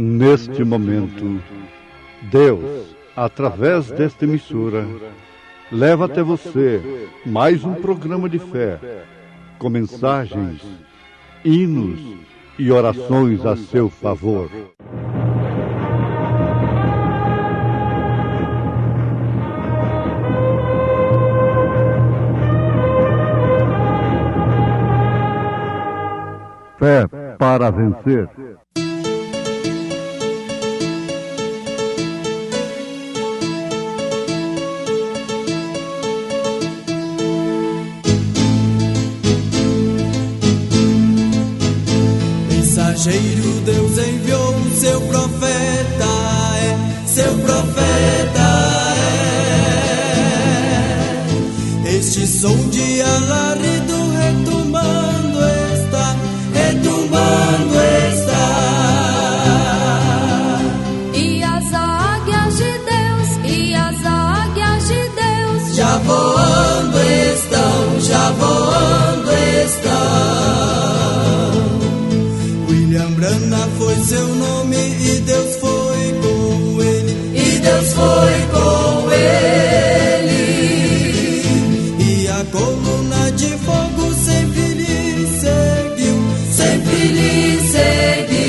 Neste momento, Deus, através desta emissora, leva até você mais um programa de fé, com mensagens, hinos e orações a seu favor. Fé para vencer. Mensageiro, Deus enviou o seu profeta, seu profeta é. Este som de alarido retumbando está, retumbando está. E as águias de Deus, e as águias de Deus já voando estão, já voando estão. Brana foi seu nome e Deus foi com ele, e Deus foi com ele. E a coluna de fogo sempre lhe seguiu, sempre lhe seguiu.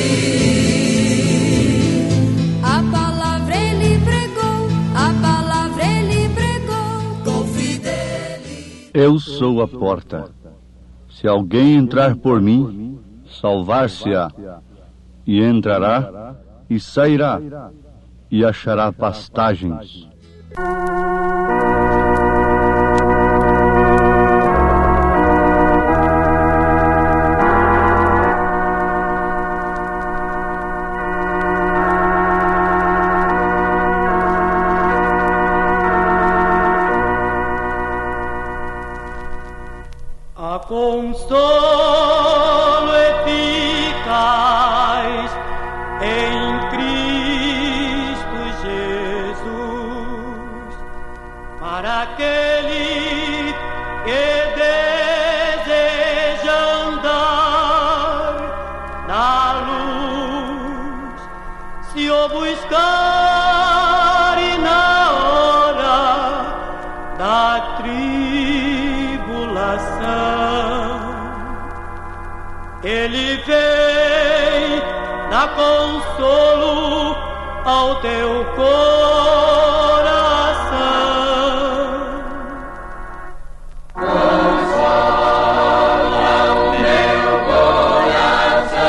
A palavra ele pregou, a palavra ele pregou com fidelidade. Eu sou a porta. Se alguém entrar por mim, salvar-se-á, e entrará e sairá, e achará pastagens. A consolo eficaz em Cristo Jesus, para aquele que deseja andar na luz, se o buscar e na hora da tribulação ele vem dar consolo ao teu coração. Consola o meu coração,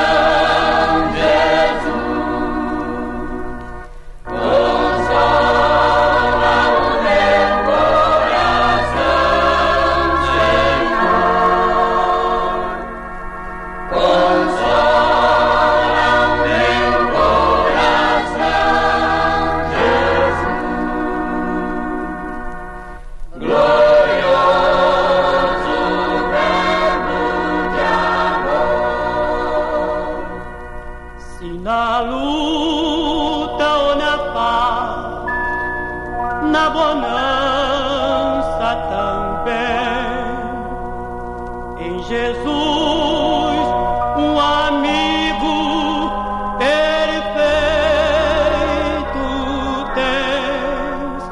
Jesus. Consola o meu coração, Senhor. Consola o meu coração, Jesus. Glorioso verbo de amor. Se na luta ou na paz, na bonança também, em Jesus um amigo perfeito tens.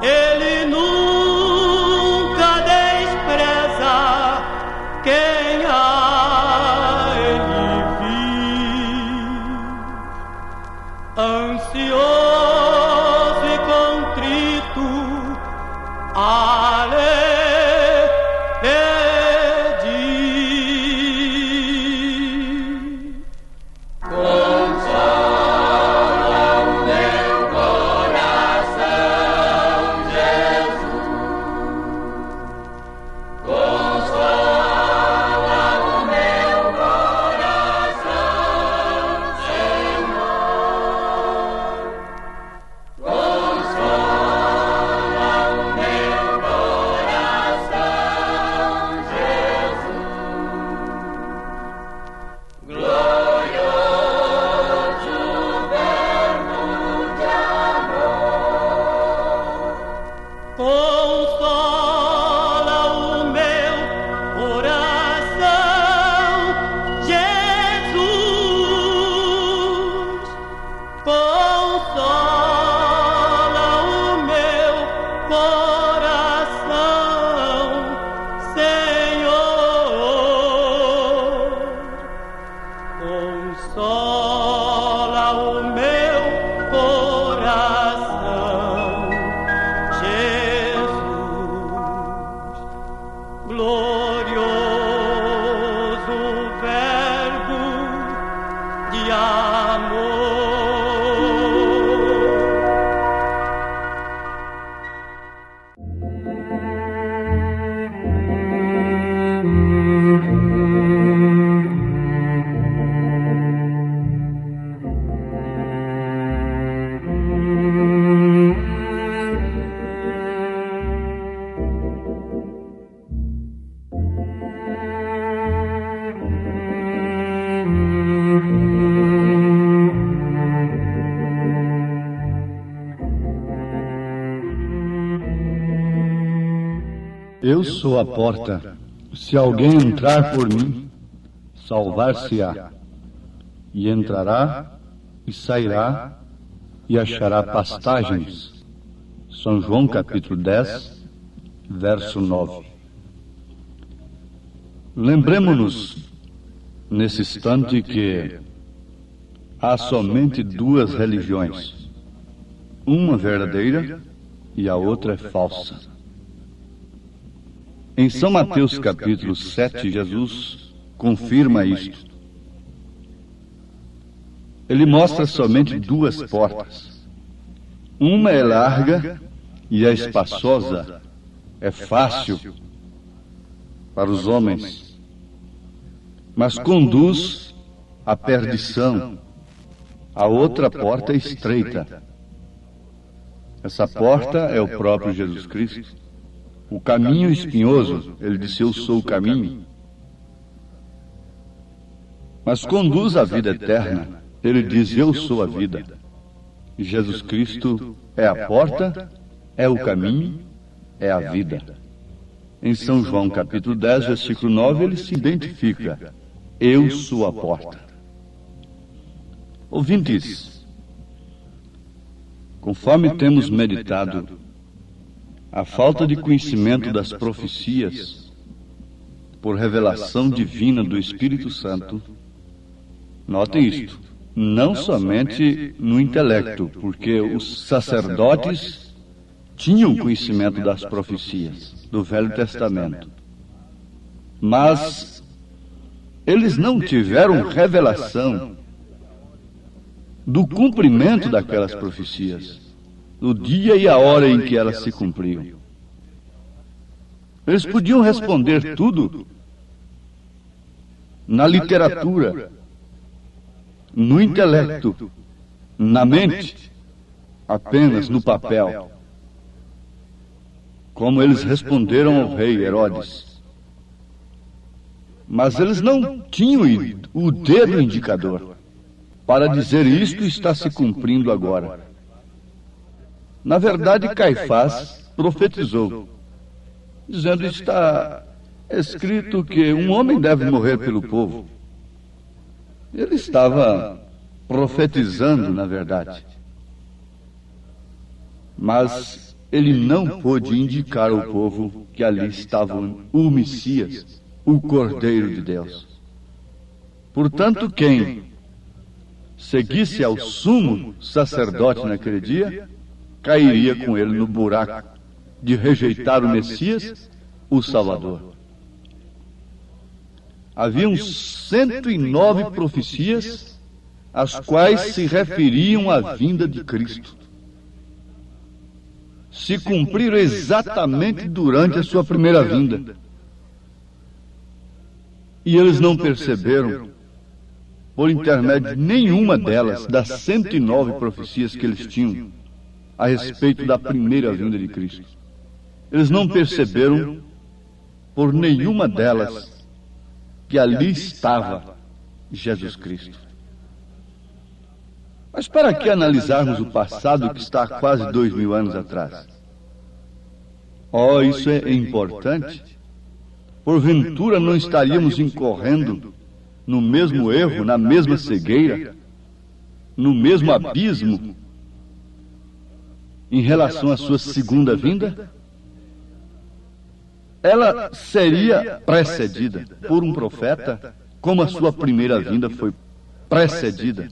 Ele nunca despreza quem a ele vive. Ansioso e contrito, pedir. Consola o meu coração, Jesus. Consola o meu coração, Senhor. Consola o meu coração, Jesus. Glorioso verbo de amor. Consola o meu coração, Jesus. Eu sou a porta. Se alguém entrar por mim, salvar-se-á. E entrará e sairá e achará pastagens. São João capítulo 10, verso 9. Lembremos-nos nesse instante que há somente duas religiões. Uma verdadeira e a outra é falsa. Em São Mateus capítulo 7, Jesus confirma isto. Ele mostra somente duas portas. Uma é larga e é espaçosa, é fácil para os homens, mas conduz à perdição. A outra porta é estreita. Essa porta é o próprio Jesus Cristo. O caminho espinhoso, ele disse: eu sou o caminho. Mas conduz à vida eterna. Ele diz: eu sou a vida. E Jesus Cristo é a porta, é o caminho, é a vida. Em São João capítulo 10, versículo 9, ele se identifica: eu sou a porta. Ouvintes, conforme temos meditado a falta de conhecimento das profecias por revelação divina do Espírito Santo, notem isto, não somente no intelecto, porque os sacerdotes tinham conhecimento das profecias do Velho Testamento, mas eles não tiveram revelação do cumprimento daquelas profecias, no dia e a hora em que elas se cumpriam. Eles podiam responder tudo na literatura, no intelecto, na mente, apenas no papel, como eles responderam ao rei Herodes. Mas eles não tinham o dedo indicador para dizer: isto está se cumprindo agora. Na verdade, Caifás profetizou, dizendo: está escrito que um homem deve morrer pelo povo. Ele estava profetizando, na verdade. Mas ele não pôde indicar ao povo que ali estava o Messias, o Cordeiro de Deus. Portanto, quem seguisse ao sumo sacerdote naquele dia, cairia com ele no buraco de rejeitar o Messias, o Salvador. Haviam 109 profecias, as quais se referiam à vinda de Cristo. Se cumpriram exatamente durante a sua primeira vinda. E eles não perceberam, por intermédio de nenhuma delas, das 109 profecias que eles tinham a respeito da primeira vinda de Cristo. Eles não perceberam, por nenhuma delas, que ali estava Jesus Cristo. Mas para que analisarmos o passado que está há quase 2000 anos atrás? Oh, isso é importante. Porventura não estaríamos incorrendo no mesmo erro, na mesma cegueira, no mesmo abismo em relação à sua segunda vinda? Ela seria precedida por um profeta, como a sua primeira vinda foi precedida.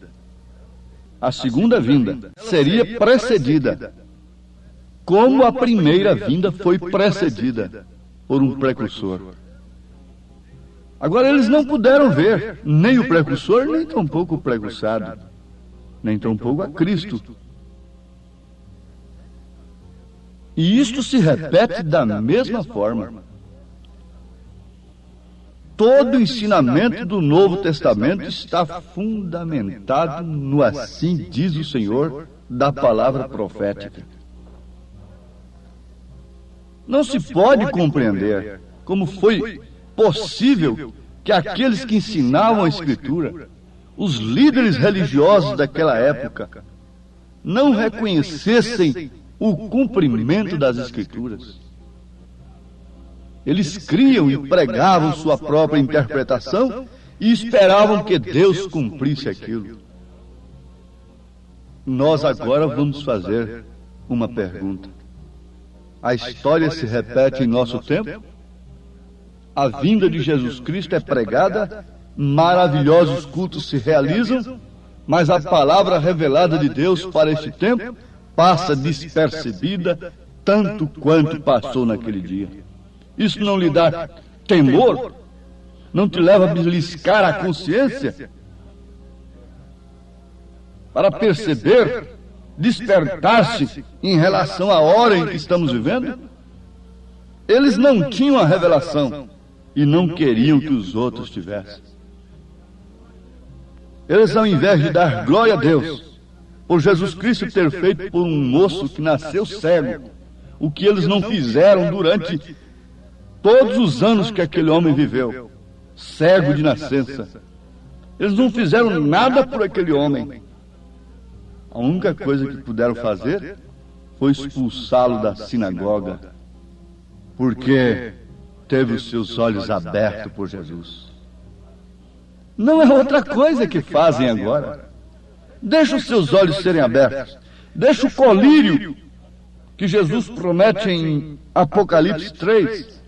A segunda vinda seria precedida, como a primeira vinda foi precedida por um precursor. Agora, eles não puderam ver nem o precursor, nem tampouco o precursado, nem tampouco a Cristo. E isto se repete da mesma forma. Todo o ensinamento do Novo Testamento está fundamentado no assim diz o Senhor da palavra profética. Não se pode compreender como foi possível que aqueles que ensinavam a Escritura, os líderes religiosos daquela época, não reconhecessem o cumprimento das Escrituras. Eles criam e pregavam sua própria interpretação e esperavam que Deus cumprisse aquilo. Nós agora vamos fazer uma pergunta. A história se repete em nosso tempo? A vinda de Jesus Cristo é pregada, maravilhosos cultos se realizam, mas a palavra revelada de Deus para este tempo passa despercebida tanto quanto passou naquele dia. Isso não lhe dá temor? Não te leva a beliscar a consciência? Para perceber, despertar-se em relação à hora em que estamos vivendo? Eles não tinham a revelação e não queriam que os outros tivessem. Eles, ao invés de dar glória a Deus por Jesus Cristo ter feito por um moço que nasceu cego, o que eles não fizeram durante todos os anos que aquele homem viveu, cego de nascença. Eles não fizeram nada por aquele homem. A única coisa que puderam fazer foi expulsá-lo da sinagoga, porque teve os seus olhos abertos por Jesus. Não é outra coisa que fazem agora. Deixa os seus olhos serem abertos. Deixa o colírio que Jesus promete em Apocalipse 3,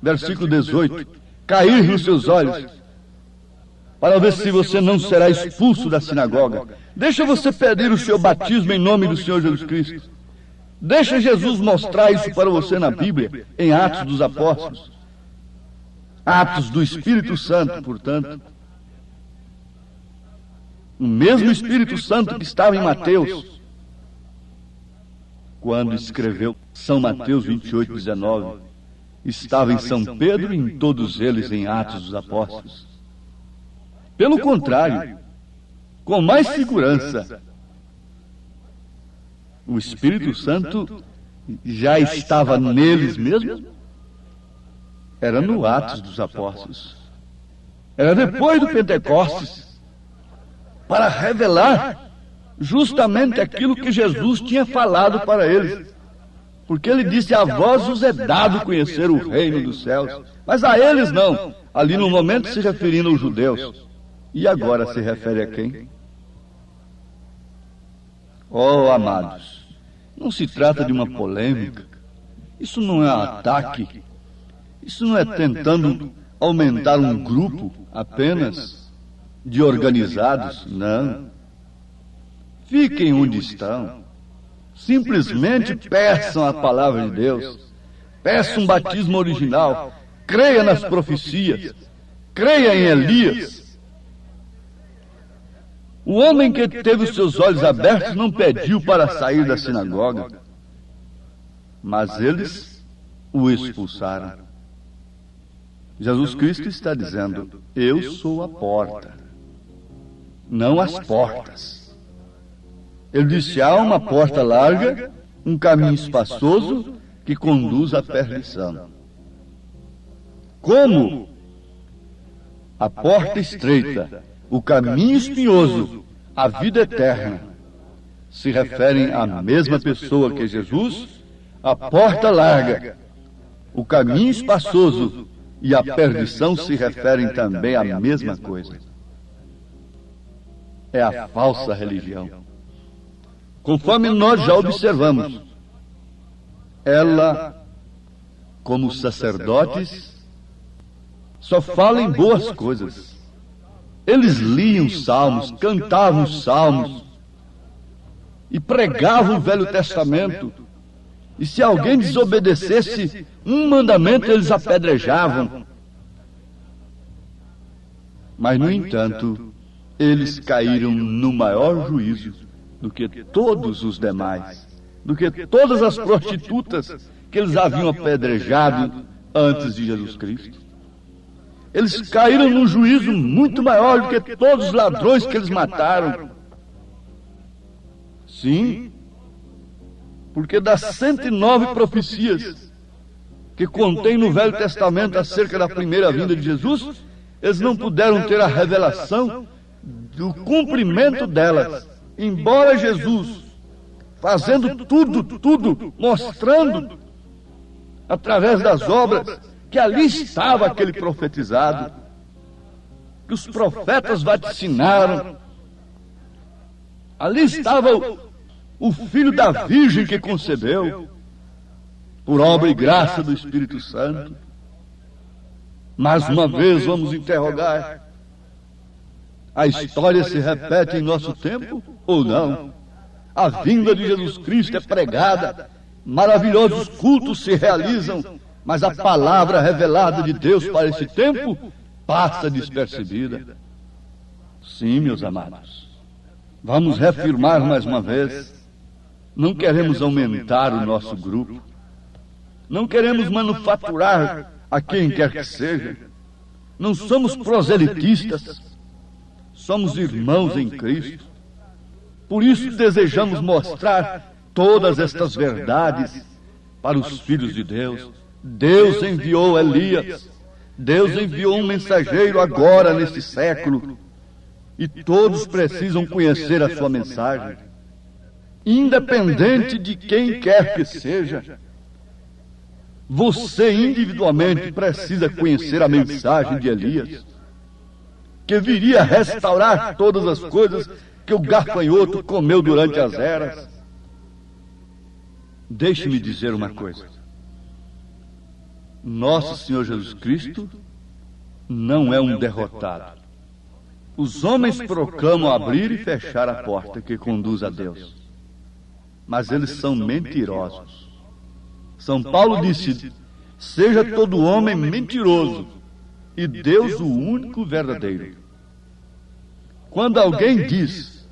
versículo 18, cair nos seus olhos, para ver se você não será expulso da sinagoga. Deixa você pedir o seu batismo em nome do Senhor Jesus Cristo. Deixa Jesus mostrar isso para você na Bíblia, em Atos dos Apóstolos. Atos do Espírito Santo, portanto. O mesmo Espírito Santo que estava em Mateus, quando escreveu São Mateus 28, 19, estava em São Pedro e em todos eles em Atos dos Apóstolos. Pelo contrário, com mais segurança, o Espírito Santo já estava neles mesmo. Era no Atos dos Apóstolos. Era depois do Pentecostes, para revelar justamente aquilo que Jesus tinha falado para eles. Porque ele disse: a vós vos é dado conhecer o reino dos céus, mas a eles não. Ali no momento se referindo aos judeus. E agora se refere a quem? Oh, amados, não se trata de uma polêmica. Isso não é ataque. Isso não é tentando aumentar um grupo apenas de organizados. Não. Fiquem onde estão. Simplesmente peçam a palavra de Deus. Peçam um batismo original. Creia nas profecias. Creia em Elias. O homem que teve os seus olhos abertos não pediu para sair da sinagoga, mas eles o expulsaram. Jesus Cristo está dizendo: eu sou a porta, não as portas. Ele disse: há uma porta larga, um caminho espaçoso que conduz à perdição. Como a porta estreita, o caminho espinhoso, a vida eterna, se referem à mesma pessoa que Jesus, a porta larga, o caminho espaçoso e a perdição se referem também à mesma coisa. É a falsa religião. Conforme nós já observamos, ela, como sacerdotes, só fala em boas coisas. Eles liam salmos, cantavam salmos e pregavam o Velho Testamento. E se alguém desobedecesse um mandamento, eles apedrejavam. Mas, no entanto, eles caíram no maior juízo do que todos os demais, do que todas as prostitutas que eles haviam apedrejado antes de Jesus Cristo. Eles caíram num juízo muito maior do que todos os ladrões que eles mataram. Sim, porque das 109 profecias que contém no Velho Testamento acerca da primeira vinda de Jesus, eles não puderam ter a revelação do cumprimento delas. Embora Jesus, fazendo tudo, mostrando através das obras que ali estava aquele profetizado, que os profetas vaticinaram. Ali estava o filho da Virgem que concebeu, por obra e graça do Espírito Santo. Mais uma vez vamos interrogar: a história se repete em nosso tempo ou não? A vinda de Jesus Cristo é pregada, maravilhosos cultos se realizam, mas a palavra revelada de Deus para esse tempo passa despercebida. Sim, meus amados, vamos reafirmar mais uma vez: não queremos aumentar o nosso grupo, não queremos manufaturar a quem quer que seja, não somos proselitistas, somos irmãos em Cristo. Por isso desejamos mostrar todas estas verdades para os filhos de Deus. Deus enviou Elias, Deus enviou um mensageiro agora neste século, e todos precisam conhecer a sua mensagem, independente de quem quer que seja. Você individualmente precisa conhecer a mensagem de Elias, que viria restaurar todas as coisas que o gafanhoto comeu durante as eras. Deixe-me dizer uma coisa: nosso Senhor Jesus Cristo não é um derrotado. Os homens proclamam abrir e fechar a porta que conduz a Deus, mas eles são mentirosos. São Paulo disse: seja todo homem mentiroso e Deus o único verdadeiro. Quando alguém diz,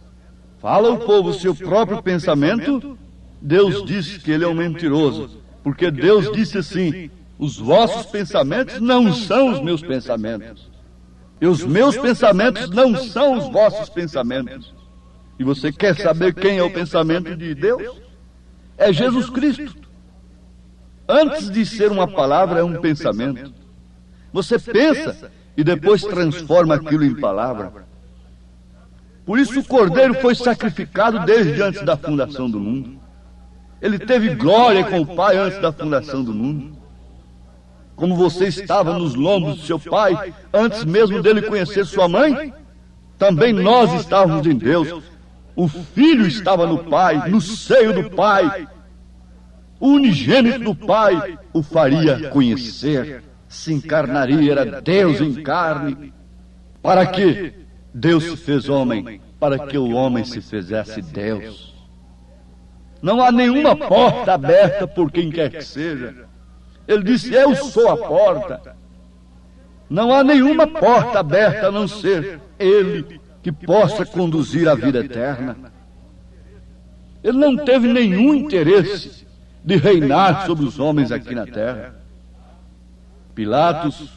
fala ao povo o seu próprio pensamento, Deus diz que ele é um mentiroso, porque Deus disse assim: os vossos pensamentos não são os meus pensamentos, e os meus pensamentos não são os vossos pensamentos. E você quer saber quem é o pensamento de Deus? É Jesus Cristo. Antes de ser uma palavra, é um pensamento. Você pensa e depois transforma aquilo em palavra. Por isso o Cordeiro foi sacrificado desde antes da fundação do mundo. Ele teve glória com o Pai antes da fundação do mundo. Como você estava nos lombos de seu pai antes mesmo dele conhecer sua mãe, também nós estávamos em Deus. O Filho estava no Pai, no seio do Pai. O unigênito do Pai o faria conhecer, se encarnaria, era Deus em carne. Para que Deus se fez homem? Para que o homem se fizesse Deus. Não há nenhuma porta aberta por quem quer que seja. Ele disse: eu sou a porta. Não há nenhuma porta aberta a não ser Ele que possa conduzir à vida eterna. Ele não teve nenhum interesse de reinar sobre os homens aqui na terra. Pilatos,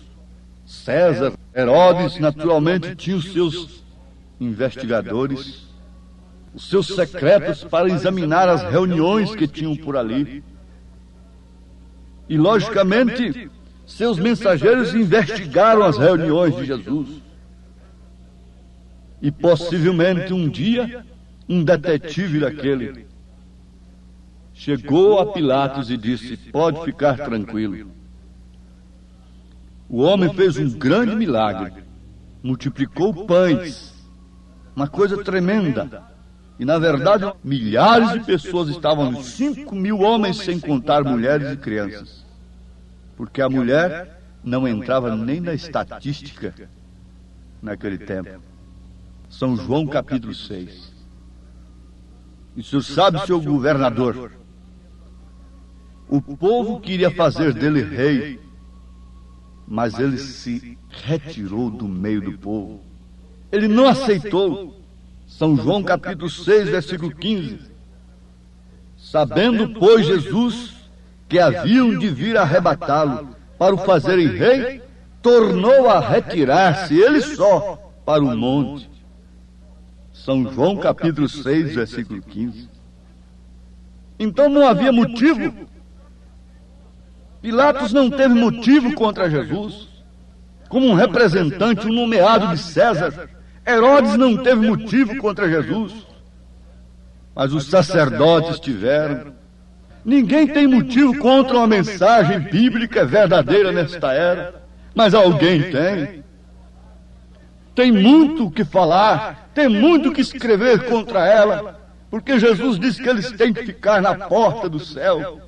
César, Herodes, naturalmente tinham os seus investigadores, os seus secretos para examinar as reuniões que tinham por ali. E, logicamente, seus mensageiros investigaram as reuniões de Jesus. E, possivelmente, um dia, um detetive daquele chegou a Pilatos e disse: pode ficar tranquilo. O homem fez um grande milagre, multiplicou pães, uma coisa tremenda. E, na verdade, milhares de pessoas estavam, 5.000 homens, sem contar mulheres e crianças. Porque a mulher não entrava nem na estatística naquele tempo. São João capítulo 6. E o senhor sabe, seu governador, o povo queria fazer dele rei, mas ele se retirou do meio do povo. Ele não aceitou. São João capítulo 6, versículo 15. Sabendo, pois, Jesus que haviam de vir arrebatá-lo para o fazerem rei, tornou a retirar-se, ele só, para o monte. São João capítulo 6, versículo 15. Então não havia motivo. Pilatos não teve motivo contra Jesus. Como um representante, um nomeado de César, Herodes não teve motivo contra Jesus. Mas os sacerdotes tiveram. Ninguém tem motivo contra uma mensagem bíblica verdadeira nesta era, mas alguém tem. Tem muito o que falar, tem muito o que escrever contra ela, porque Jesus disse que eles têm que ficar na porta do céu.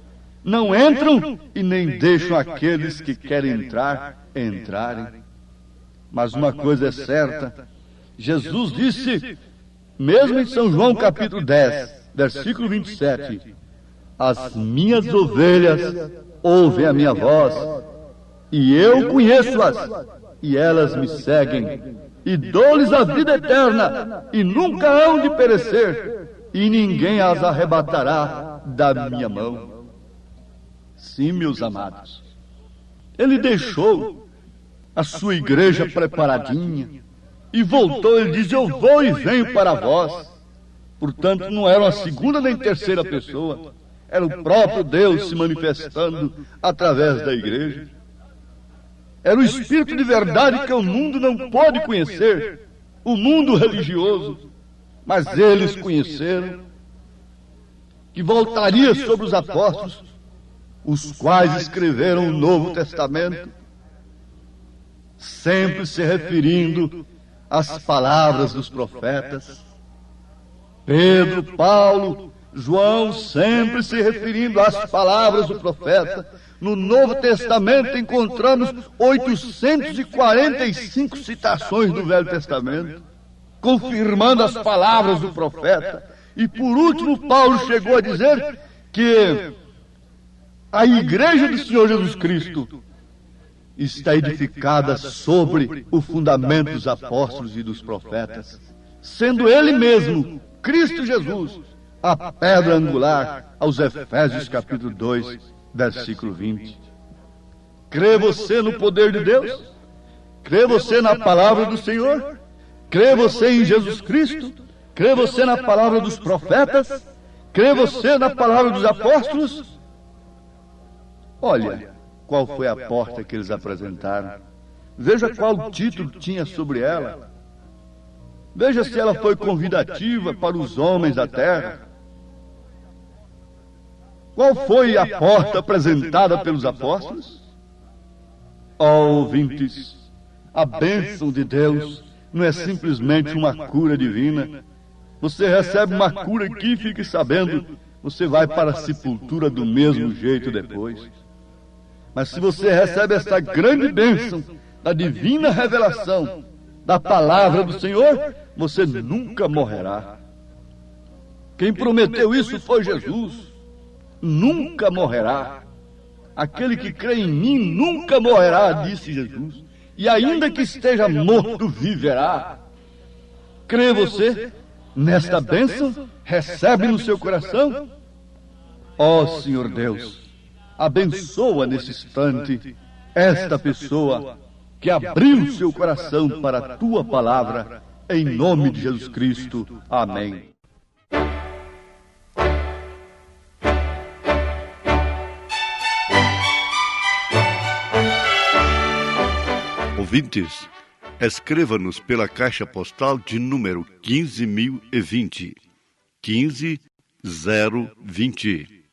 Não entram e nem deixam aqueles que querem entrar entrarem. Mas uma coisa é certa, Jesus disse, mesmo em São João capítulo 10, versículo 27, as minhas ovelhas ouvem a minha voz, e eu conheço-as, e elas me seguem, e dou-lhes a vida eterna, e nunca hão de perecer, e ninguém as arrebatará da minha mão. Sim, meus amados, ele deixou a sua igreja preparadinha, e voltou, ele diz, eu vou e venho para vós. Portanto, não era uma segunda nem terceira pessoa, era o próprio Deus se manifestando através da igreja. Era o Espírito de verdade que o mundo não pode conhecer, o mundo religioso, mas eles conheceram, que voltaria sobre os apóstolos, os quais escreveram o Novo Testamento, sempre se referindo às palavras dos profetas. Pedro, Paulo, João, sempre se referindo às palavras do profeta. No Novo Testamento encontramos 845 citações do Velho Testamento, confirmando as palavras do profeta. E por último, Paulo chegou a dizer que a igreja do Senhor Jesus Cristo está edificada sobre o fundamento dos apóstolos e dos profetas, sendo ele mesmo, Cristo Jesus, a pedra angular, aos Efésios capítulo 2, versículo 20. Crê você no poder de Deus? Crê você na palavra do Senhor? Crê você em Jesus Cristo? Crê você na palavra dos profetas? Crê você na palavra dos apóstolos? Olha qual foi a porta que eles apresentaram. Veja qual título tinha sobre ela. Veja se ela foi convidativa para os homens da terra. Qual foi a porta apresentada pelos apóstolos? Ó ouvintes, a bênção de Deus não é simplesmente uma cura divina. Você recebe uma cura aqui e fique sabendo, você vai para a sepultura do mesmo jeito depois. Mas se você recebe esta grande bênção da divina revelação, da palavra do Senhor, você nunca morrerá. Quem prometeu isso foi Jesus. Nunca morrerá. Aquele que crê em mim nunca morrerá, disse Jesus. E ainda que esteja morto, viverá. Crê você nesta bênção? Recebe no seu coração? Ó Senhor Deus, abençoa nesse instante esta pessoa que abriu seu coração para a tua palavra, em nome de Jesus Cristo. Amém. Ouvintes, escreva-nos pela caixa postal de número 15.020, 15020,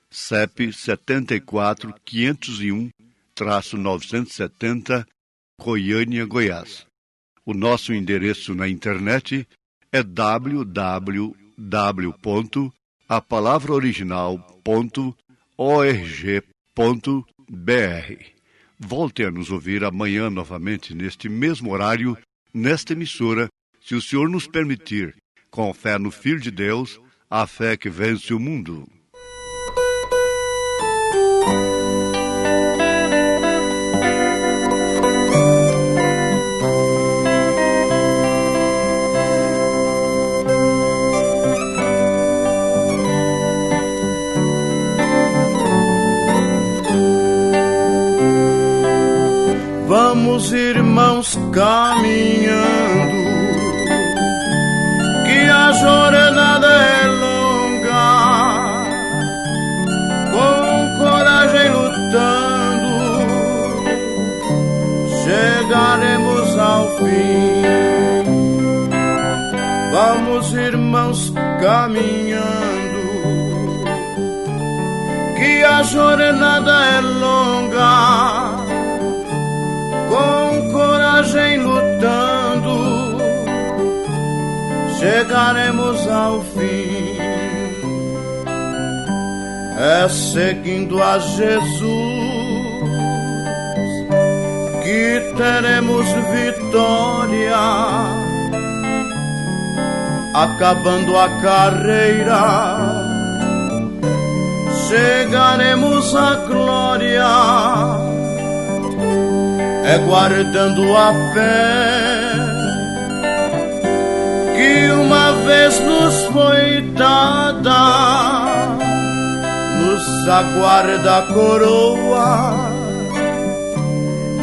CEP 74.501-970, Goiânia, Goiás. O nosso endereço na internet é www.apalavraoriginal.org.br. Volte a nos ouvir amanhã novamente, neste mesmo horário, nesta emissora, se o Senhor nos permitir, com fé no Filho de Deus, a fé que vence o mundo. Vamos, irmãos, caminhando, que a jornada é longa, com coragem lutando, chegaremos ao fim. Vamos, irmãos, caminhando, e a jornada é longa, com coragem lutando, chegaremos ao fim. É seguindo a Jesus que teremos vitória, acabando a carreira, chegaremos à glória. É guardando a fé que uma vez nos foi dada, nos aguarda a coroa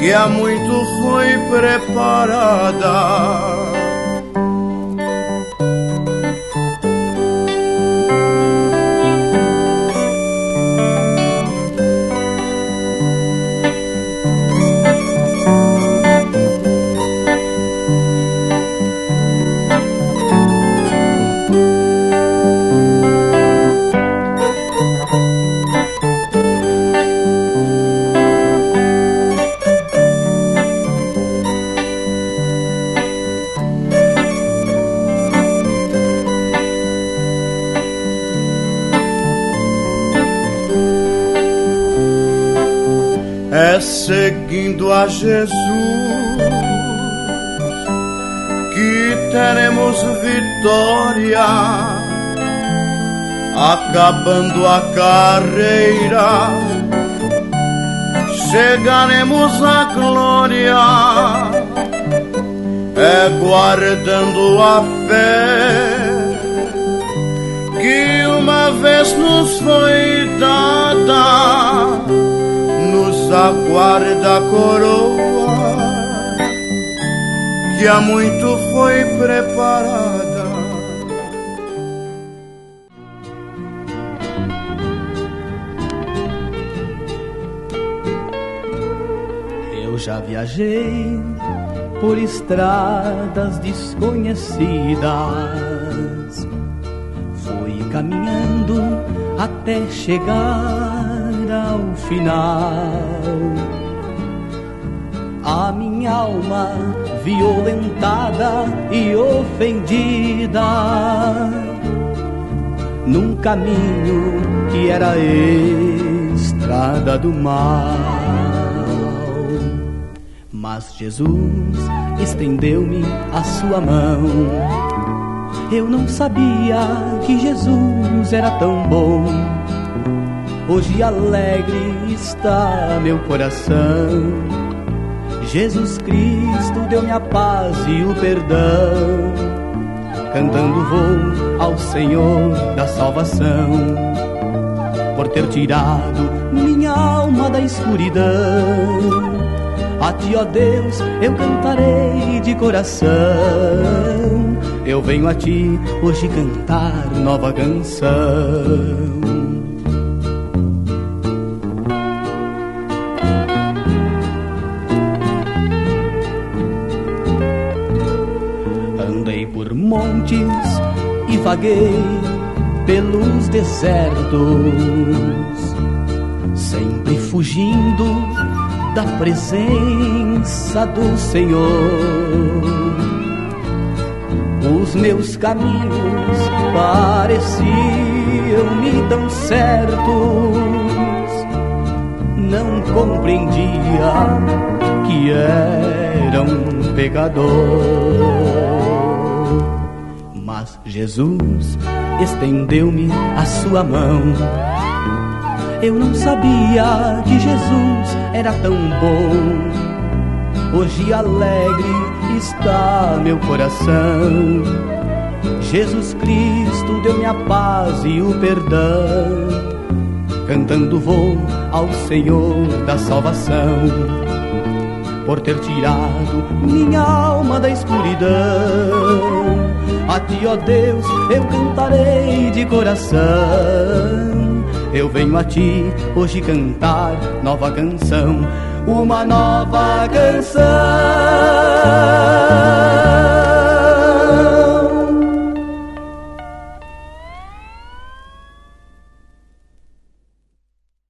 que há muito foi preparada. É seguindo a Jesus que teremos vitória, acabando a carreira, chegaremos à glória. É guardando a fé que uma vez nos foi dada, nos aguarda a coroa que há muito foi preparada. Eu já viajei por estradas desconhecidas, fui caminhando até chegar ao final. A minha alma violentada e ofendida, num caminho que era estrada do mal. Mas Jesus estendeu-me a sua mão. Eu não sabia que Jesus era tão bom. Hoje alegre está meu coração. Jesus Cristo deu-me a paz e o perdão. Cantando vou ao Senhor da salvação, por ter tirado minha alma da escuridão. A ti, ó Deus, eu cantarei de coração. Eu venho a ti hoje cantar nova canção. Montes e vaguei pelos desertos, sempre fugindo da presença do Senhor. Os meus caminhos pareciam-me tão certos, não compreendia que era um pecador. Mas Jesus estendeu-me a sua mão. Eu não sabia que Jesus era tão bom. Hoje alegre está meu coração. Jesus Cristo deu-me a paz e o perdão. Cantando vou ao Senhor da salvação, por ter tirado minha alma da escuridão. A ti, ó Deus, eu cantarei de coração. Eu venho a ti hoje cantar nova canção, uma nova canção.